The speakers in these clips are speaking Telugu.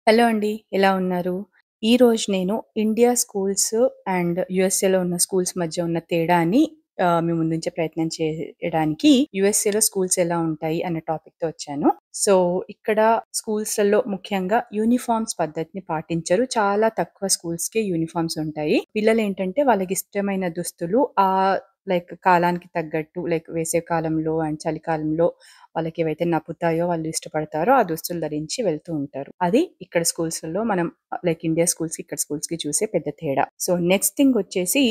హలో అండి. ఎలా ఉన్నారు? ఈరోజు నేను ఇండియా స్కూల్స్ అండ్ యూఎస్ఏలో ఉన్న స్కూల్స్ మధ్య ఉన్న తేడాని మీ ముందుంచే ప్రయత్నం చేయడానికి యూఎస్ఏలో స్కూల్స్ ఎలా ఉంటాయి అనే టాపిక్‌తో వచ్చాను. సో, ఇక్కడ స్కూల్స్‌లలో ముఖ్యంగా యూనిఫార్మ్స్ పద్ధతిని పాటించరు. చాలా తక్కువ స్కూల్స్‌కే యూనిఫార్మ్స్ ఉంటాయి. పిల్లలేంటంటే వాళ్ళకిష్టమైన దుస్తులు లైక్ కాలానికి తగ్గట్టు లైక్ వేసవి కాలంలో అండ్ చలికాలంలో వాళ్ళకేవైతే నప్పుతాయో, వాళ్ళు ఇష్టపడతారో ఆ దుస్తులు ధరించి వెళ్తూ ఉంటారు. అది ఇక్కడ స్కూల్స్‌లలో మనం లైక్ ఇండియా స్కూల్స్‌కి, ఇక్కడ స్కూల్స్‌కి చూసే పెద్ద తేడా. సో, నెక్స్ట్ థింగ్ వచ్చేసి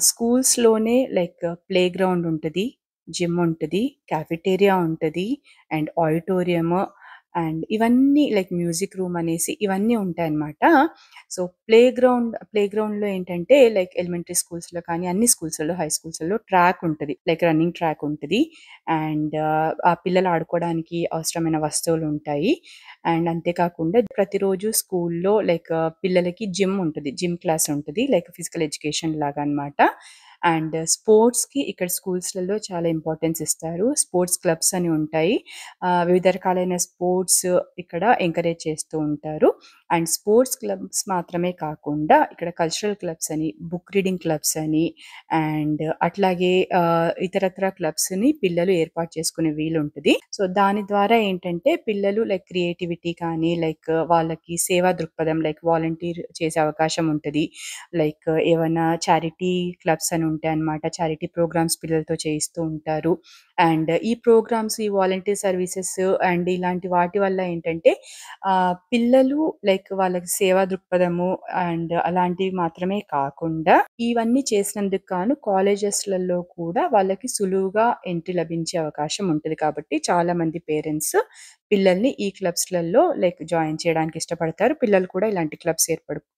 స్కూల్స్‌లోనే లైక్ ప్లే గ్రౌండ్ ఉంటది, జిమ్ ఉంటది, కాఫెటేరియా ఉంటది అండ్ ఆడిటోరియం అండ్ ఇవన్నీ లైక్ మ్యూజిక్ రూమ్ అనేసి ఇవన్నీ ఉంటాయన్నమాట. సో, ప్లే గ్రౌండ్‌లో ఏంటంటే లైక్ ఎలిమెంటరీ స్కూల్స్‌లో కానీ అన్ని స్కూల్స్‌లో, హై స్కూల్స్‌లో ట్రాక్ ఉంటది. లైక్ రన్నింగ్ ట్రాక్ ఉంటది. అండ్ ఆ పిల్లలు ఆడుకోవడానికి అవసరమైన వస్తువులుంటాయి. అండ్ అంతే కాకుండా ప్రతిరోజు స్కూల్లో లైక్ పిల్లలకి జిమ్ ఉంటది. జిమ్ క్లాస్ ఉంటది. లైక్ ఫిజికల్ ఎడ్యుకేషన్ లాగా అన్నమాట. అండ్ స్పోర్ట్స్‌కి ఇక్కడ స్కూల్స్‌లలో చాలా ఇంపార్టెన్స్ ఇస్తారు. స్పోర్ట్స్ క్లబ్స్ అని ఉంటాయి. వివిధ రకాలైన స్పోర్ట్స్ ఇక్కడ ఎంకరేజ్ చేస్తూ ఉంటారు. అండ్ స్పోర్ట్స్ క్లబ్స్ మాత్రమే కాకుండా ఇక్కడ కల్చరల్ క్లబ్స్ అని, బుక్ రీడింగ్ క్లబ్స్ అని అండ్ అట్లాగే ఇతరత్రా క్లబ్స్‌ని పిల్లలు ఏర్పాటు చేసుకునే వీలుంటది. సో, దాని ద్వారా ఏంటంటే పిల్లలు లైక్ క్రియేటివిటీ కానీ, లైక్ వాళ్ళకి సేవా దృక్పథం లైక్ వాలంటీర్ చేసే అవకాశం ఉంటది. లైక్ ఏవన్నా చారిటీ క్లబ్స్ అని ఉంటాయన్నమాట. చారిటీ ప్రోగ్రామ్స్ పిల్లలతో చేయిస్తూ ఉంటారు. అండ్ ఈ ప్రోగ్రామ్స్, ఈ వాలంటీర్ సర్వీసెస్ అండ్ ఇలాంటి వాటి వల్ల ఏంటంటే పిల్లలు లైక్ వాళ్ళకి సేవా దృక్పథము అండ్ అలాంటివి మాత్రమే కాకుండా ఇవన్నీ చేసినందుకు గాను కాలేజెస్‌లలో కూడా వాళ్ళకి సులువుగా ఎంట్రీ లభించే అవకాశం ఉంటది. కాబట్టి చాలామంది పేరెంట్స్ పిల్లల్ని ఈ క్లబ్స్‌లలో లైక్ జాయిన్ చేయడానికి ఇష్టపడతారు. పిల్లలు కూడా ఇలాంటి క్లబ్స్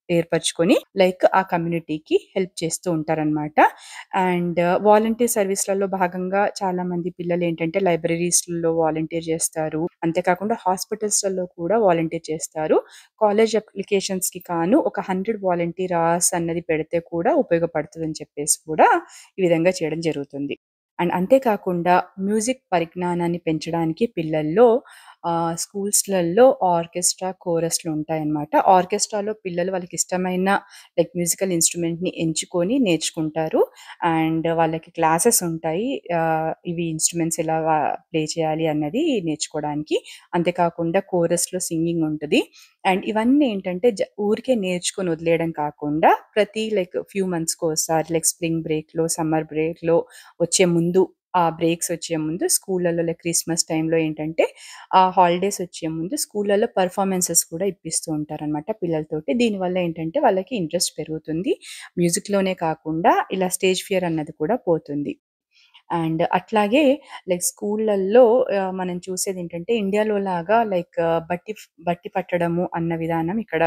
ఏర్పరుచుకొని లైక్ ఆ కమ్యూనిటీకి హెల్ప్ చేస్తూ ఉంటారనమాట. అండ్ వాలంటీర్ సర్వీస్‌లలో భాగంగా చాలామంది పిల్లలేంటంటే లైబ్రరీస్‌లో వాలంటీర్ చేస్తారు. అంతేకాకుండా హాస్పిటల్స్‌లలో కూడా వాలంటీర్ చేస్తారు. కాలేజ్ అప్లికేషన్స్‌కి ఒక 100 వాలంటీర్ అవర్స్ అన్నది పెడితే కూడా ఉపయోగపడుతదని చెప్పేసి కూడా ఈ విధంగా చేయడం జరుగుతుంది. అండ్ అంతేకాకుండా మ్యూజిక్ పరిజ్ఞానాన్ని పెంచడానికి పిల్లల్లో స్కూల్స్‌లలో ఆర్కెస్ట్రా, కోరస్‌లు ఉంటాయన్నమాట. ఆర్కెస్ట్రాలో పిల్లలు వాళ్ళకిష్టమైన లైక్ మ్యూజికల్ ఇన్‌స్ట్రుమెంట్‌ని ఎంచుకొని నేర్చుకుంటారు. అండ్ వాళ్ళకి క్లాసెస్ ఉంటాయి. ఇవి ఇన్‌స్ట్రుమెంట్స్ ఎలా ప్లే చేయాలి అన్నది నేర్చుకోవడానికి. అంతేకాకుండా కోరస్‌లో సింగింగ్ ఉంటది. అండ్ ఇవన్నీ ఏంటంటే ఊరికే నేర్చుకొని వదిలేయడం కాకుండా ప్రతి లైక్ ఫ్యూ మంత్స్‌కోసారి లైక్ స్ప్రింగ్ బ్రేక్‌లో, సమ్మర్ బ్రేక్‌లో వచ్చే ముందు ఆ బ్రేక్స్ వచ్చే ముందు స్కూళ్ళలో లైక్ క్రిస్మస్ టైమ్‌లో ఏంటంటే ఆ హాలిడేస్ వచ్చే ముందు స్కూళ్ళలో పెర్ఫార్మన్సెస్ కూడా ఇప్పిస్తూ ఉంటారనమాట పిల్లలతోటి. దీనివల్ల ఏంటంటే వాళ్ళకి ఇంట్రెస్ట్ పెరుగుతుంది. మ్యూజిక్‌లోనే కాకుండా ఇలా స్టేజ్ ఫియర్ అన్నది కూడా పోతుంది. అండ్ అట్లాగే లైక్ స్కూళ్ళల్లో మనం చూసేదేంటంటే ఇండియాలో లాగా లైక్ బట్టి పట్టడము అన్న విధానం ఇక్కడ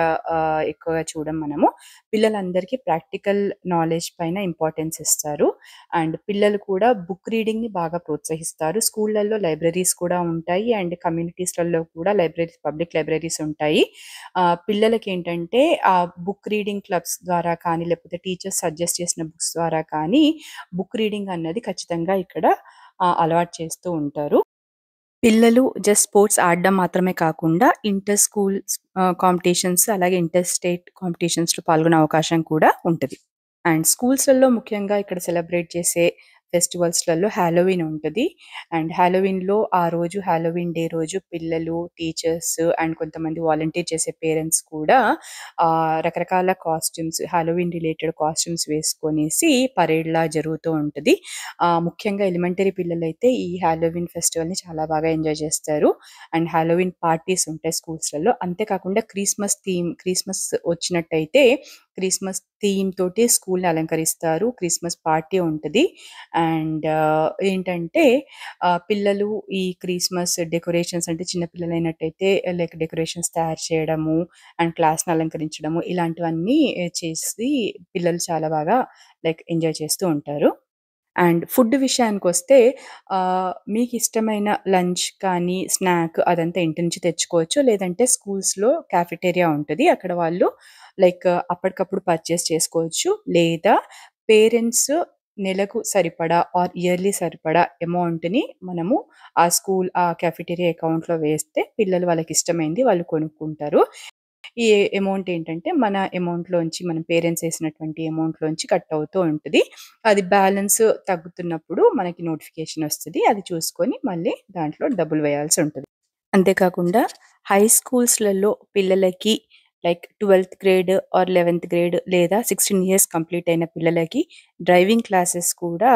ఎక్కువగా చూడం మనము. పిల్లలందరికీ ప్రాక్టికల్ నాలెడ్జ్ పైన ఇంపార్టెన్స్ ఇస్తారు. అండ్ పిల్లలు కూడా బుక్ రీడింగ్‌ని బాగా ప్రోత్సహిస్తారు. స్కూళ్ళల్లో లైబ్రరీస్ కూడా ఉంటాయి. అండ్ కమ్యూనిటీస్‌లలో కూడా పబ్లిక్ లైబ్రరీస్ ఉంటాయి. పిల్లలకేంటంటే ఆ బుక్ రీడింగ్ క్లబ్స్ ద్వారా కానీ, లేకపోతే టీచర్స్ సజెస్ట్ చేసిన బుక్స్ ద్వారా కానీ బుక్ రీడింగ్ అన్నది ఖచ్చితంగా ఇక్కడ అలవాటు చేస్తూ ఉంటారు. పిల్లలు జస్ట్ స్పోర్ట్స్ ఆడడం మాత్రమే కాకుండా ఇంటర్ స్కూల్స్ కాంపిటీషన్స్ అలాగే ఇంటర్ స్టేట్ కాంపిటీషన్స్‌లో పాల్గొనే అవకాశం కూడా ఉంటది. అండ్ స్కూల్స్‌లలో ముఖ్యంగా ఇక్కడ సెలబ్రేట్ చేసే ఫెస్టివల్స్‌లలో హాలోవీన్ ఉంటది. అండ్ హాలోవీన్‌లో ఆ రోజు హాలోవీన్ డే రోజు పిల్లలు, టీచర్స్ అండ్ కొంతమంది వాలంటీర్ చేసే పేరెంట్స్ కూడా రకరకాల కాస్ట్యూమ్స్ హాలోవీన్ రిలేటెడ్ కాస్ట్యూమ్స్ వేసుకొనేసి పరేడ్‌లా జరుగుతూ ఉంటది. ముఖ్యంగా ఎలిమెంటరీ పిల్లలైతే ఈ హాలోవీన్ ఫెస్టివల్‌ని చాలా బాగా ఎంజాయ్ చేస్తారు. అండ్ హాలోవీన్ పార్టీస్ ఉంటాయి స్కూల్స్‌లలో. అంతేకాకుండా క్రిస్మస్ వచ్చినట్టయితే క్రిస్మస్ థీమ్ తోటి స్కూల్‌ని అలంకరిస్తారు. క్రిస్మస్ పార్టీ ఉంటది. అండ్ ఏంటంటే పిల్లలు ఈ క్రిస్మస్ డెకరేషన్స్ అంటే చిన్న పిల్లలైనట్టయితే లైక్ డెకరేషన్స్ తయారు చేయడము అండ్ క్లాస్‌ని అలంకరించడము ఇలాంటివన్నీ చేసి పిల్లలు చాలా బాగా లైక్ ఎంజాయ్ చేస్తూ ఉంటారు. అండ్ ఫుడ్ విషయానికొస్తే మీకిష్టమైన లంచ్ కానీ, స్నాక్ అదంతా ఇంటి నుంచి తెచ్చుకోవచ్చు. లేదంటే స్కూల్స్‌లో కాఫెటేరియా ఉంటది. అక్కడ వాళ్ళు లైక్ అప్పటికప్పుడు పర్చేస్ చేసుకోవచ్చు. లేదా పేరెంట్స్ నెలకు సరిపడా ఆర్ ఇయర్‌లీ సరిపడా అమౌంట్‌ని మనము ఆ కాఫెటేరియా అకౌంట్‌లో వేస్తే పిల్లలు వాళ్ళకిష్టమైంది వాళ్ళు కొనుక్కుంటారు. ఈ అమౌంట్ ఏంటంటే మన అమౌంట్‌లోంచి మనం పేరెంట్స్ ఏసినటువంటి అమౌంట్‌లోంచి కట్ అవుతూ ఉంటది. అది బ్యాలెన్స్ తగ్గుతున్నప్పుడు మనకి నోటిఫికేషన్ ఒస్తది. అది చూసుకొని మళ్ళీ దాంట్లో డబ్బులు వేయాల్సుంటది. అంతే కాకుండా హై స్కూల్స్‌లలో పిల్లలకి లైక్ 12థ్ గ్రేడ్ ఆర్ 11థ్ గ్రేడ్ లేదా 16 ఇయర్స్ కంప్లీట్ అయిన పిల్లలకి డ్రైవింగ్ క్లాసెస్ కూడా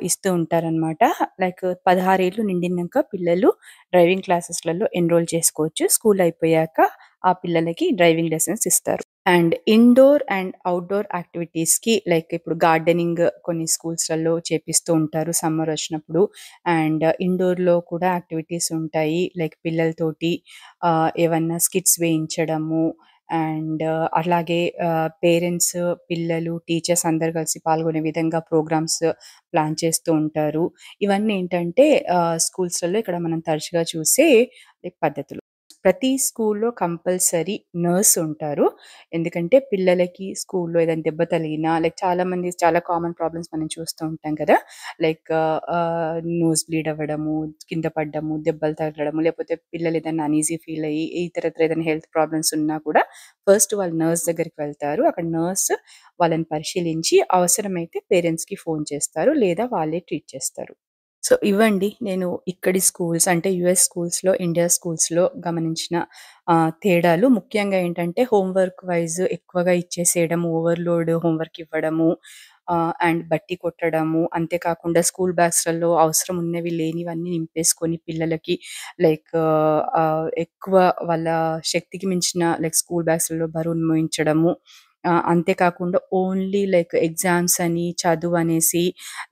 ఇస్తూ ఉంటారనమాట. లైక్ 16 ఏళ్ళు నిండినంక పిల్లలు డ్రైవింగ్ క్లాసెస్‌లలో ఎన్రోల్ చేసుకోవచ్చు. స్కూల్ అయిపోయాక ఆ పిల్లలకి డ్రైవింగ్ లెసన్స్ ఇస్తారు. అండ్ ఇండోర్ అండ్ ఔట్‌డోర్ యాక్టివిటీస్‌కి లైక్ ఇప్పుడు గార్డెనింగ్ కొన్ని స్కూల్స్‌లలో చేపిస్తూ ఉంటారు సమ్మర్ వచ్చినప్పుడు. అండ్ ఇండోర్‌లో కూడా యాక్టివిటీస్ ఉంటాయి. లైక్ పిల్లలతోటి ఏవన్నా స్కిట్స్ వేయించడము అండ్ అలాగే పేరెంట్స్, పిల్లలు, టీచర్స్ అందరూ కలిసి పాల్గొనే విధంగా ప్రోగ్రామ్స్ ప్లాన్ చేస్తూ ఉంటారు. ఇవన్నీ ఏంటంటే స్కూల్స్‌లలో ఇక్కడ మనం తరచుగా చూసే పద్ధతులు. ప్రతి స్కూల్‌లో కంపల్సరీ నర్స్ ఉంటారు. ఎందుకంటే పిల్లలకి స్కూల్‌లో ఏదైనా దెబ్బ తగిలినా లైక్ చాలామంది చాలా కామన్ ప్రాబ్లమ్స్ మనం చూస్తూ ఉంటాం కదా! లైక్ నోస్ బ్లీడ్ అవ్వడము, కింద పడ్డము, దెబ్బలు తగలడము, లేకపోతే పిల్లలు ఏదైనా అన్‌ఈజీ ఫీల్ అయ్యి ఇతరత్ర ఏదైనా హెల్త్ ప్రాబ్లమ్స్ ఉన్నా కూడా ఫస్ట్ వాళ్ళు నర్స్ దగ్గరికి వెళ్తారు. అక్కడ నర్స్ వాళ్ళని పరిశీలించి అవసరమైతే పేరెంట్స్‌కి ఫోన్ చేస్తారు. లేదా వాళ్ళే ట్రీట్ చేస్తారు. సో, ఇవండి నేను ఇక్కడి స్కూల్స్ అంటే యూఎస్ స్కూల్స్‌లో, ఇండియా స్కూల్స్‌లో గమనించిన తేడాలు. ముఖ్యంగా ఏంటంటే హోమ్ వర్క్ వైస్ ఎక్కువగా ఇచ్చేసేయడము, ఓవర్‌లోడ్ హోమ్ వర్క్ ఇవ్వడము, అండ్ బట్టి కొట్టడము. అంతేకాకుండా స్కూల్ బ్యాగ్స్‌లలో అవసరం ఉన్నవి లేనివన్నీ నింపేసుకొని పిల్లలకి లైక్ ఎక్కువ వాళ్ళ శక్తికి మించిన లైక్ స్కూల్ బ్యాగ్స్‌లలో బరువును మోయించడము. అంతేకాకుండా ఓన్లీ లైక్ ఎగ్జామ్స్ అని, చదువనేసి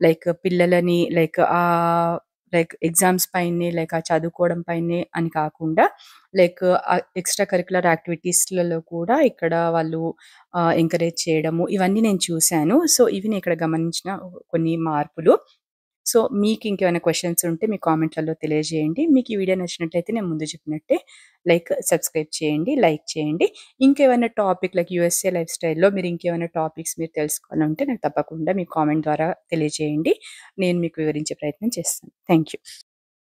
లైక్ పిల్లలని లైక్ ఎగ్జామ్స్ పైనే లైక్ ఆ చదువుకోవడం పైనే అని కాకుండా లైక్ ఎక్స్‌ట్రా కరిక్యులర్ యాక్టివిటీస్‌లలో కూడా ఇక్కడ వాళ్ళు ఎంకరేజ్ చేయడము ఇవన్నీ నేను చూసాను. సో, ఇవి నేను ఇక్కడ గమనించిన కొన్ని మార్పులు. సో, మీకింకేమైనా క్వెషన్స్ ఉంటే మీ కామెంట్‌లలో తెలియజేయండి. మీకు ఈ వీడియో నచ్చినట్టయితే నేను ముందు చెప్పినట్టే సబ్స్క్రైబ్ చేయండి, లైక్ చేయండి. ఇంకేమైనా టాపిక్ లైక్ యూఎస్ఏ లైఫ్ స్టైల్‌లో మీరు ఇంకేమైనా టాపిక్స్ మీరు తెలుసుకోవాలంటే నాకు తప్పకుండా మీ కామెంట్ ద్వారా తెలియజేయండి. నేను మీకు వివరించే ప్రయత్నం చేస్తాను. Thank you.